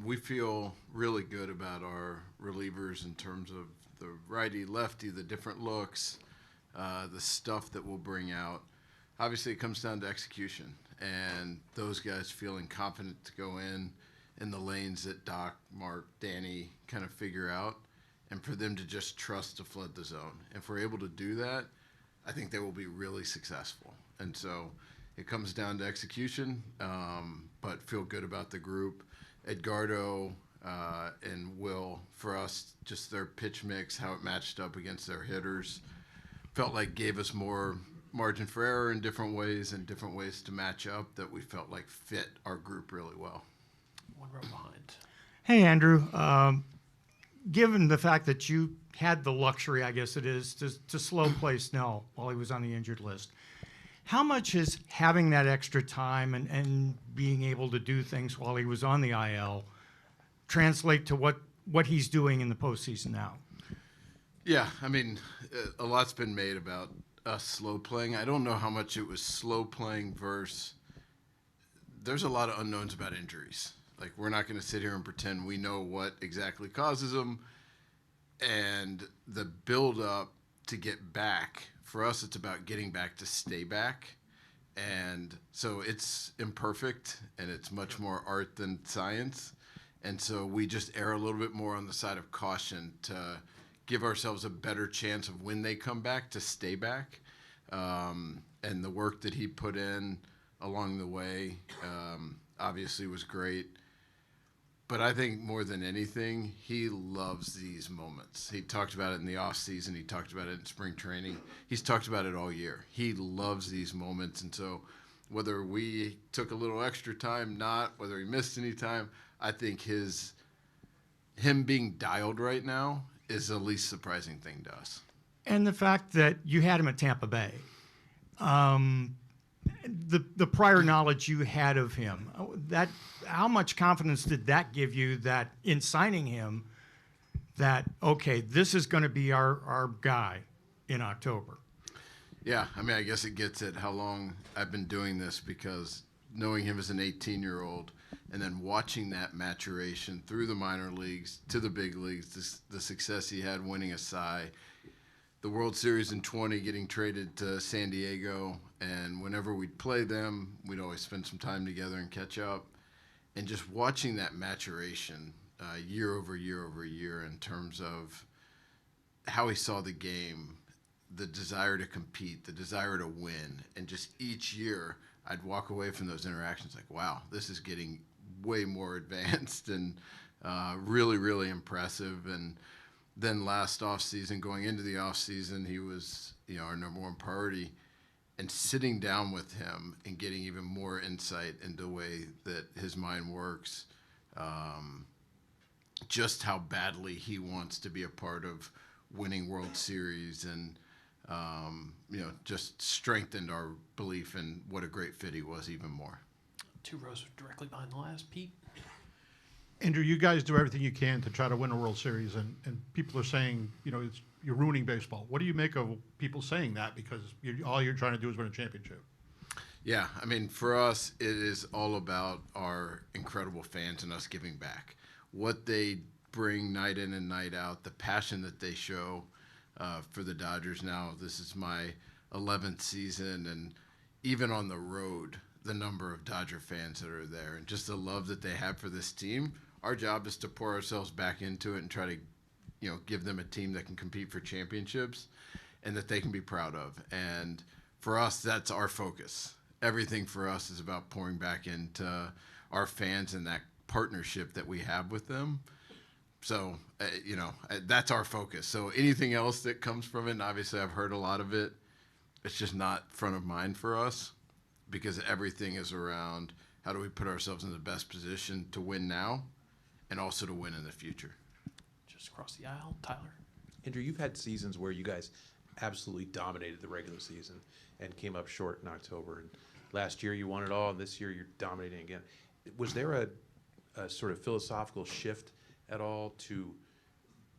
we feel really good about our relievers in terms of the righty, lefty, the different looks, the stuff that we'll bring out. Obviously, it comes down to execution, and those guys feeling confident to go in the lanes that Doc, Mark, Danny kind of figure out, and for them to just trust to flood the zone. If we're able to do that, I think they will be really successful. And so it comes down to execution, but feel good about the group. Edgardo and Will, for us, just their pitch mix, how it matched up against their hitters, felt like gave us more margin for error in different ways and different ways to match up that we felt like fit our group really well. One row behind. Hey, Andrew. Given the fact that you had the luxury, I guess it is, to slow play Snell while he was on the injured list, how much is having that extra time and being able to do things while he was on the IL translate to what he's doing in the postseason now? Yeah, I mean, a lot's been made about us slow playing. I don't know how much it was slow playing versus there's a lot of unknowns about injuries. Like, we're not going to sit here and pretend we know what exactly causes them. And the build-up to get back, for us, it's about getting back to stay back. And so it's imperfect, and it's much more art than science. And so we just err a little bit more on the side of caution to give ourselves a better chance of when they come back to stay back. And the work that he put in along the way obviously was great. But I think more than anything, he loves these moments. He talked about it in the off season. He talked about it in spring training. He's talked about it all year. He loves these moments. And so whether we took a little extra time, whether he missed any time, I think him being dialed right now is the least surprising thing to us. And the fact that you had him at Tampa Bay, the prior knowledge you had of him, how much confidence did that give you that in signing him, that, okay, this is going to be our guy in October? Yeah, I mean, I guess it gets at how long I've been doing this, because knowing him as an 18-year-old and then watching that maturation through the minor leagues to the big leagues, the success he had winning a Cy, the World Series in 20, getting traded to San Diego, and whenever we'd play them, we'd always spend some time together and catch up. And just watching that maturation year over year over year in terms of how he saw the game, the desire to compete, the desire to win, and just each year I'd walk away from those interactions like, wow, this is getting way more advanced and really, really impressive. And then last offseason, going into the offseason, he was, our number one priority. And sitting down with him and getting even more insight into the way that his mind works, just how badly he wants to be a part of winning World Series, and just strengthened our belief in what a great fit he was even more. 2 rows directly behind the last, Pete. Andrew, you guys do everything you can to try to win a World Series, and people are saying, you're ruining baseball. What do you make of people saying that? Because all you're trying to do is win a championship. Yeah, I mean, for us, it is all about our incredible fans and us giving back. What they bring night in and night out, the passion that they show for the Dodgers now. This is my 11th season, and even on the road, the number of Dodger fans that are there and just the love that they have for this team. Our job is to pour ourselves back into it and try to, give them a team that can compete for championships and that they can be proud of. And for us, that's our focus. Everything for us is about pouring back into our fans and that partnership that we have with them. So, that's our focus. So anything else that comes from it, and obviously I've heard a lot of it, it's just not front of mind for us, because everything is around how do we put ourselves in the best position to win now and also to win in the future. Just across the aisle, Tyler. Andrew, you've had seasons where you guys absolutely dominated the regular season and came up short in October. And last year you won it all, and this year you're dominating again. Was there a sort of philosophical shift at all to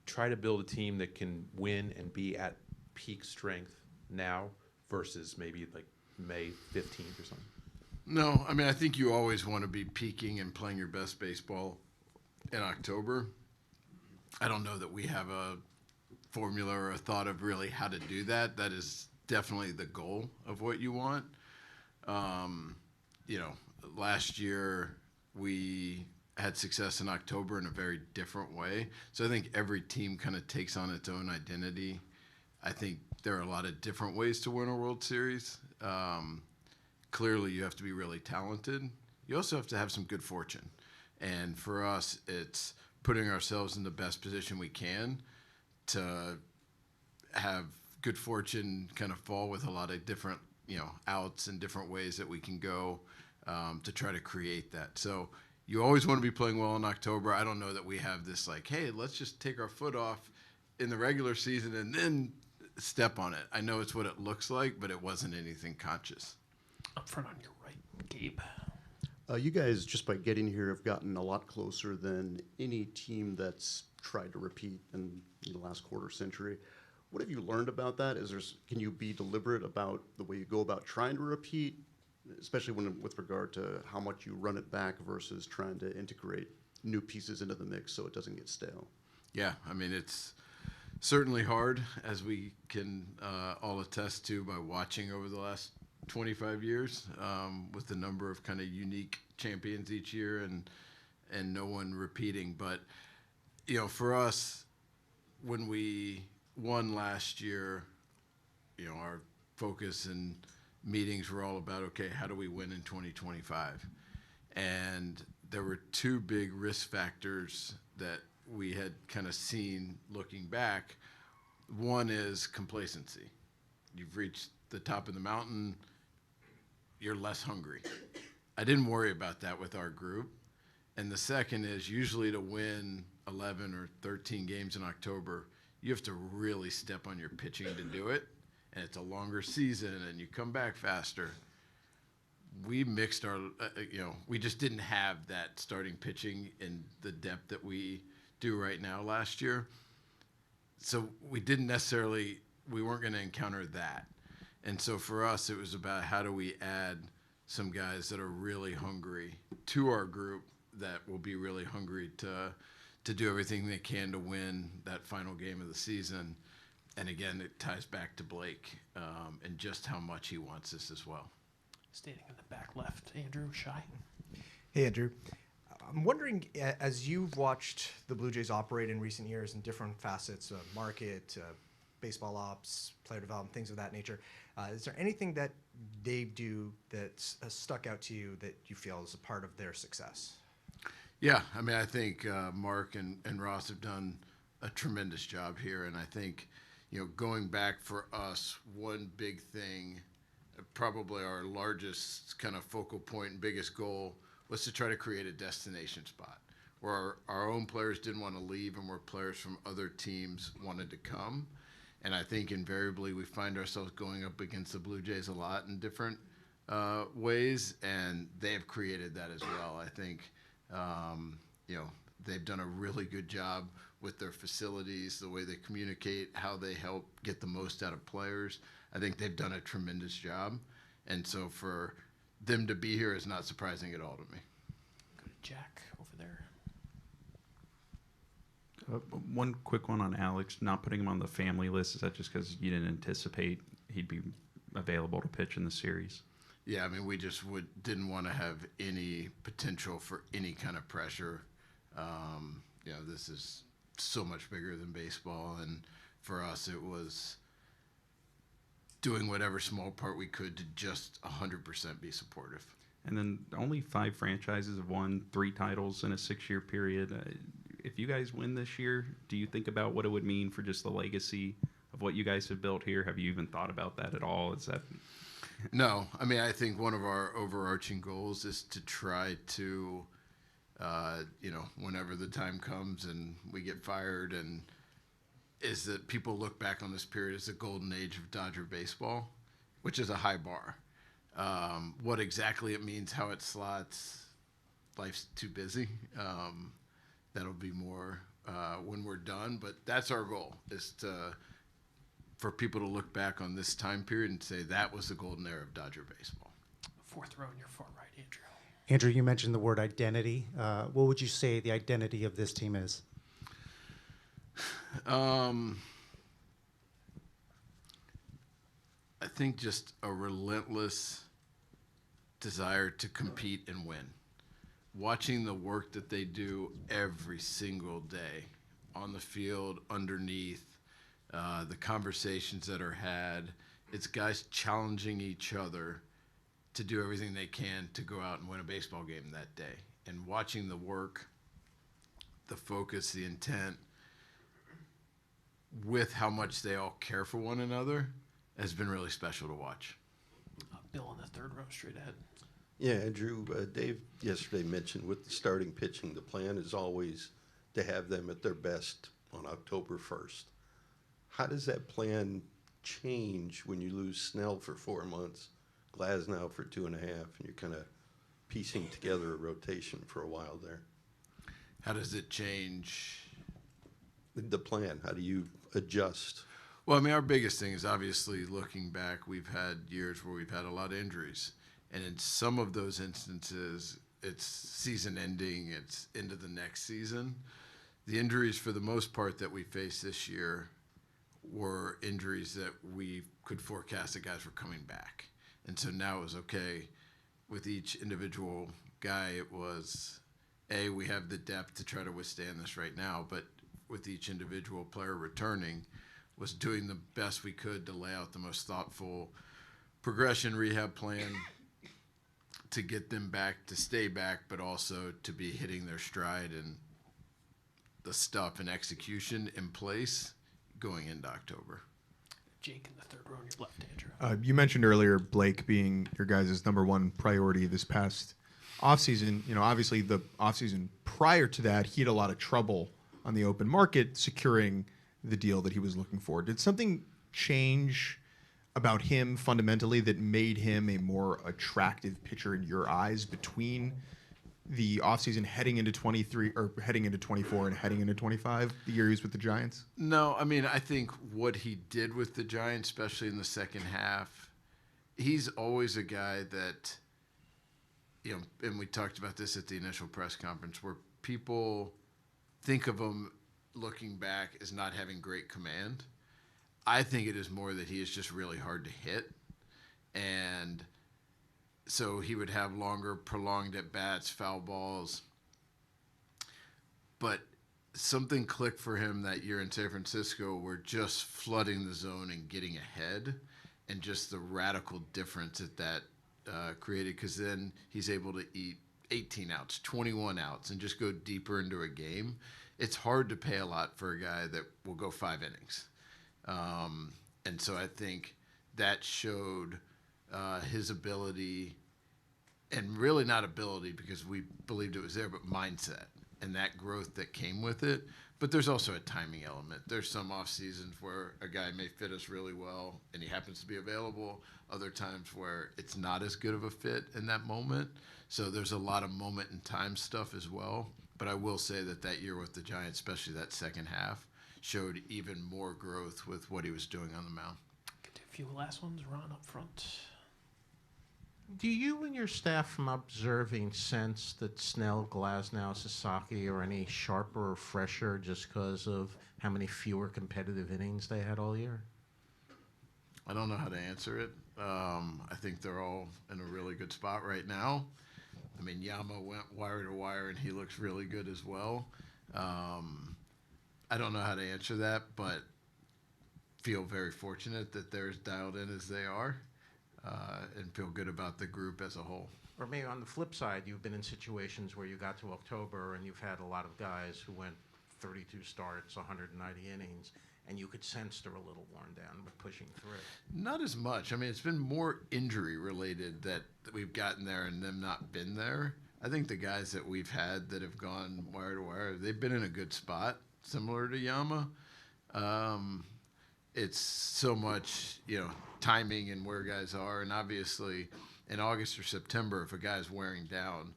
try to build a team that can win and be at peak strength now versus maybe like May 15th or something? No, I mean, I think you always want to be peaking and playing your best baseball in October. I don't know that we have a formula or a thought of really how to do that. That is definitely the goal of what you want. Last year we had success in October in a very different way. So I think every team kind of takes on its own identity. I think there are a lot of different ways to win a World Series. Clearly, you have to be really talented. You also have to have some good fortune. And for us, it's putting ourselves in the best position we can to have good fortune kind of fall with a lot of different, outs and different ways that we can go to try to create that. So you always want to be playing well in October. I don't know that we have this like, hey, let's just take our foot off in the regular season and then step on it. I know it's what it looks like, but it wasn't anything conscious. Up front on your right, Gabe. You guys, just by getting here, have gotten a lot closer than any team that's tried to repeat in the last quarter century. What have you learned about that? Can you be deliberate about the way you go about trying to repeat, especially with regard to how much you run it back versus trying to integrate new pieces into the mix so it doesn't get stale? Yeah, I mean, it's certainly hard, as we can all attest to by watching over the last 25 years with the number of kind of unique champions each year and no one repeating. But, for us, when we won last year, our focus and meetings were all about, okay, how do we win in 2025? And there were two big risk factors that we had kind of seen looking back. One is complacency. You've reached the top of the mountain, you're less hungry. I didn't worry about that with our group. And the second is usually to win 11 or 13 games in October, you have to really step on your pitching to do it. And it's a longer season and you come back faster. We mixed our, we just didn't have that starting pitching in the depth that we do right now last year. So we weren't going to encounter that. And so for us, it was about how do we add some guys that are really hungry to our group that will be really hungry to do everything they can to win that final game of the season. And again, it ties back to Blake and just how much he wants this as well. Standing in the back left, Andrew Shy. Hey, Andrew. I'm wondering, as you've watched the Blue Jays operate in recent years in different facets of market, baseball ops, player development, things of that nature, is there anything that they do that's stuck out to you that you feel is a part of their success? Yeah, I mean, I think Mark and Ross have done a tremendous job here. And I think, going back for us, one big thing, probably our largest kind of focal point and biggest goal was to try to create a destination spot where our own players didn't want to leave and where players from other teams wanted to come. And I think invariably we find ourselves going up against the Blue Jays a lot in different ways, and they have created that as well. I think, they've done a really good job with their facilities, the way they communicate, how they help get the most out of players. I think they've done a tremendous job. And so for them to be here is not surprising at all to me. Go to Jack over there. One quick one on Alex, not putting him on the family list. Is that just because you didn't anticipate he'd be available to pitch in the series? Yeah, I mean, we just didn't want to have any potential for any kind of pressure. This is so much bigger than baseball. And for us, it was doing whatever small part we could to just 100% be supportive. And then only 5 franchises have won 3 titles in a 6-year period. If you guys win this year, do you think about what it would mean for just the legacy of what you guys have built here? Have you even thought about that at all? Is that... No. I mean, I think one of our overarching goals is to try to, whenever the time comes and we get fired, and is that people look back on this period as the golden age of Dodger baseball, which is a high bar. What exactly it means, how it slots, life's too busy. That'll be more when we're done, but that's our goal, is for people to look back on this time period and say that was the golden era of Dodger baseball. 4th row in your far right, Andrew. Andrew, you mentioned the word identity. What would you say the identity of this team is? I think just a relentless desire to compete and win. Watching the work that they do every single day on the field, underneath, the conversations that are had, it's guys challenging each other to do everything they can to go out and win a baseball game that day. And watching the work, the focus, the intent, with how much they all care for one another has been really special to watch. Bill in the 3rd row, straight ahead. Yeah, Andrew, Dave yesterday mentioned with the starting pitching, the plan is always to have them at their best on October 1st. How does that plan change when you lose Snell for 4 months, Glasnow for 2.5, and you're kind of piecing together a rotation for a while there? How does it change? The plan, how do you adjust? Well, I mean, our biggest thing is obviously looking back, we've had years where we've had a lot of injuries. And in some of those instances, it's season ending, it's into the next season. The injuries, for the most part, that we faced this year were injuries that we could forecast that guys were coming back. And so now it was okay. With each individual guy, it was, we have the depth to try to withstand this right now, but with each individual player returning, was doing the best we could to lay out the most thoughtful progression rehab plan to get them back to stay back, but also to be hitting their stride and the stuff and execution in place going into October. Jake in the third row on your left, Andrew. You mentioned earlier Blake being your guys' #1 priority this past offseason. Obviously the offseason prior to that, he had a lot of trouble on the open market securing the deal that he was looking for. Did something change about him fundamentally that made him a more attractive pitcher in your eyes between the offseason heading into 23 or heading into 24 and heading into 25, the year he was with the Giants? No, I mean, I think what he did with the Giants, especially in the second half, he's always a guy that, and we talked about this at the initial press conference, where people think of him looking back as not having great command. I think it is more that he is just really hard to hit. And so he would have longer, prolonged at-bats, foul balls. But something clicked for him that year in San Francisco where just flooding the zone and getting ahead and just the radical difference that created, because then he's able to eat 18 outs, 21 outs, and just go deeper into a game. It's hard to pay a lot for a guy that will go 5 innings. And so I think that showed his ability, and really not ability because we believed it was there, but mindset and that growth that came with it. But there's also a timing element. There's some off seasons where a guy may fit us really well and he happens to be available. Other times where it's not as good of a fit in that moment. So there's a lot of moment and time stuff as well. But I will say that year with the Giants, especially that second half, showed even more growth with what he was doing on the mound. Get to a few last ones. Ron up front. Do you and your staff, from observing, sense that Snell, Glasnow, Sasaki are any sharper or fresher just because of how many fewer competitive innings they had all year? I don't know how to answer it. I think they're all in a really good spot right now. I mean, Yama went wire to wire, and he looks really good as well. I don't know how to answer that, but feel very fortunate that they're as dialed in as they are. And feel good about the group as a whole. Or maybe on the flip side, you've been in situations where you got to October and you've had a lot of guys who went 32 starts, 190 innings, and you could sense they're a little worn down with pushing through. Not as much. I mean, it's been more injury related that we've gotten there and them not been there. I think the guys that we've had that have gone wire to wire, they've been in a good spot, similar to Yama. It's so much, timing and where guys are. And obviously, in August or September, if a guy's wearing down,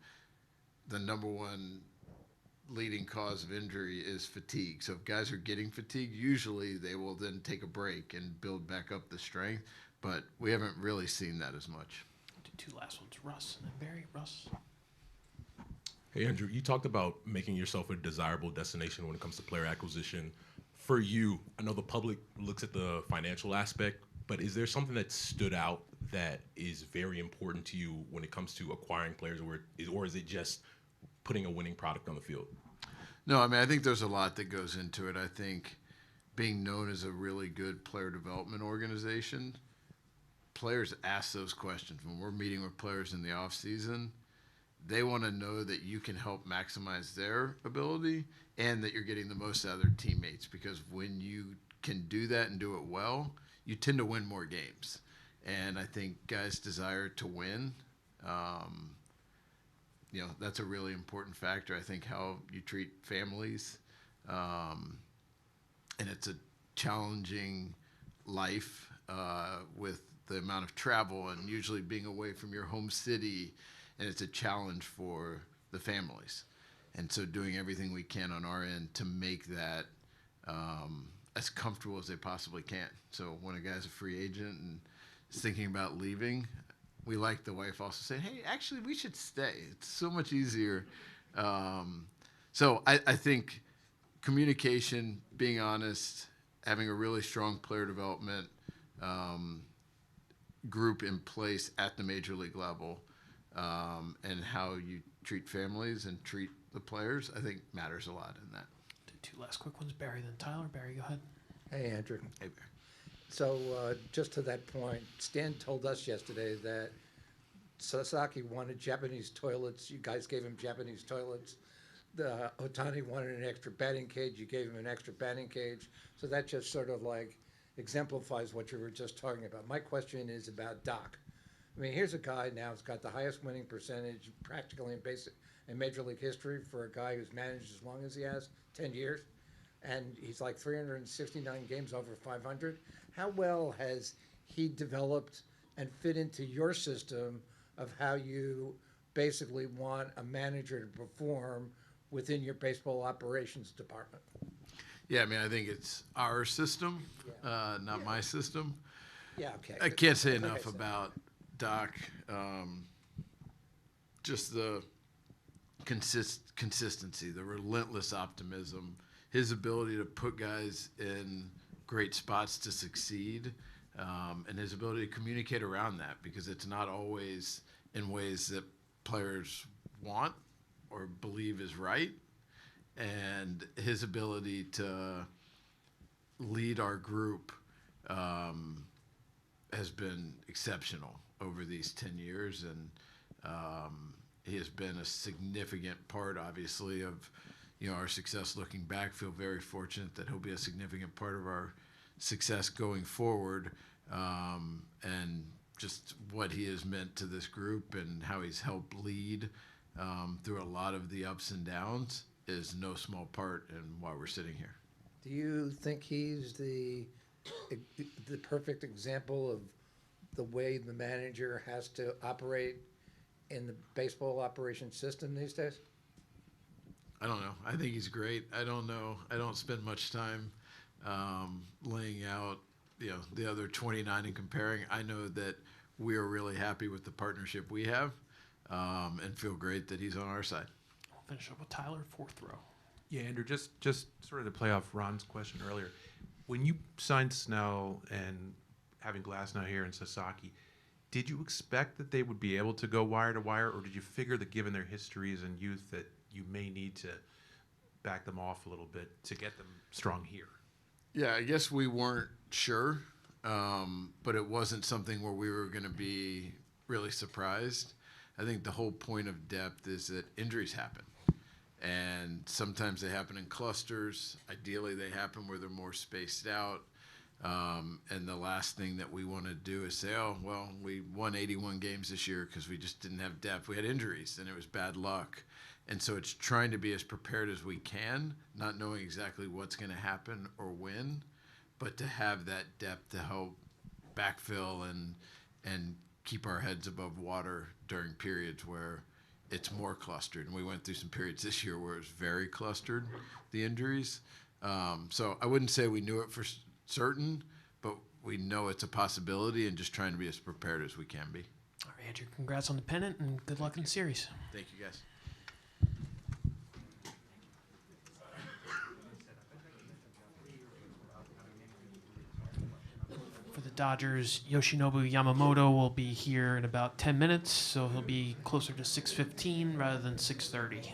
the #1 leading cause of injury is fatigue. So if guys are getting fatigued, usually they will then take a break and build back up the strength. But we haven't really seen that as much. Do 2 last ones. Russ and then Barry. Russ. Hey, Andrew, you talked about making yourself a desirable destination when it comes to player acquisition. For you, I know the public looks at the financial aspect, but is there something that stood out that is very important to you when it comes to acquiring players, or is it just putting a winning product on the field? No, I mean, I think there's a lot that goes into it. I think being known as a really good player development organization, players ask those questions. When we're meeting with players in the off season, they want to know that you can help maximize their ability and that you're getting the most out of their teammates, because when you can do that and do it well, you tend to win more games. And I think guys' desire to win, that's a really important factor. I think how you treat families, and it's a challenging life with the amount of travel and usually being away from your home city, and it's a challenge for the families. And so doing everything we can on our end to make that as comfortable as they possibly can. So when a guy's a free agent and is thinking about leaving, we like the wife also saying, hey, actually, we should stay. It's so much easier. So I think communication, being honest, having a really strong player development group in place at the major league level, and how you treat families and treat the players, I think matters a lot in that. Do 2 last quick ones. Barry, then Tyler. Barry, go ahead. Hey, Andrew. Hey, Barry. So just to that point, Stan told us yesterday that Sasaki wanted Japanese toilets. You guys gave him Japanese toilets. The Otani wanted an extra batting cage. You gave him an extra batting cage. So that just sort of like exemplifies what you were just talking about. My question is about Doc. I mean, here's a guy now who's got the highest winning percentage practically in Major League history for a guy who's managed as long as he has, 10 years. And he's like 369 games over 500. How well has he developed and fit into your system of how you basically want a manager to perform within your baseball operations department? Yeah, I mean, I think it's our system, not my system. Yeah, okay. I can't say enough about Doc. Just the consistency, the relentless optimism, his ability to put guys in great spots to succeed, and his ability to communicate around that, because it's not always in ways that players want or believe is right. And his ability to lead our group has been exceptional over these 10 years. And he has been a significant part, obviously, of our success looking back. Feel very fortunate that he'll be a significant part of our success going forward. And just what he has meant to this group and how he's helped lead through a lot of the ups and downs is no small part in why we're sitting here. Do you think he's the perfect example of the way the manager has to operate in the baseball operation system these days? I don't know. I think he's great. I don't know. I don't spend much time laying out, the other 29 and comparing. I know that we are really happy with the partnership we have, and feel great that he's on our side. We'll finish up with Tyler, fourth row. Yeah, Andrew, just sort of to play off Ron's question earlier, when you signed Snell and having Glasnow here and Sasaki, did you expect that they would be able to go wire to wire, or did you figure that given their histories and youth that you may need to back them off a little bit to get them strong here? Yeah, I guess we weren't sure, but it wasn't something where we were going to be really surprised. I think the whole point of depth is that injuries happen, and sometimes they happen in clusters. Ideally, they happen where they're more spaced out. And the last thing that we want to do is say, oh, well, we won 81 games this year because we just didn't have depth. We had injuries, and it was bad luck. And so it's trying to be as prepared as we can, not knowing exactly what's going to happen or when, but to have that depth to help backfill and keep our heads above water during periods where it's more clustered. And we went through some periods this year where it was very clustered, the injuries. So I wouldn't say we knew it for certain, but we know it's a possibility, and just trying to be as prepared as we can be. All right, Andrew, congrats on the pennant and good luck in the series. Thank you, guys. For the Dodgers, Yoshinobu Yamamoto will be here in about 10 minutes, so he'll be closer to 6:15 rather than 6:30.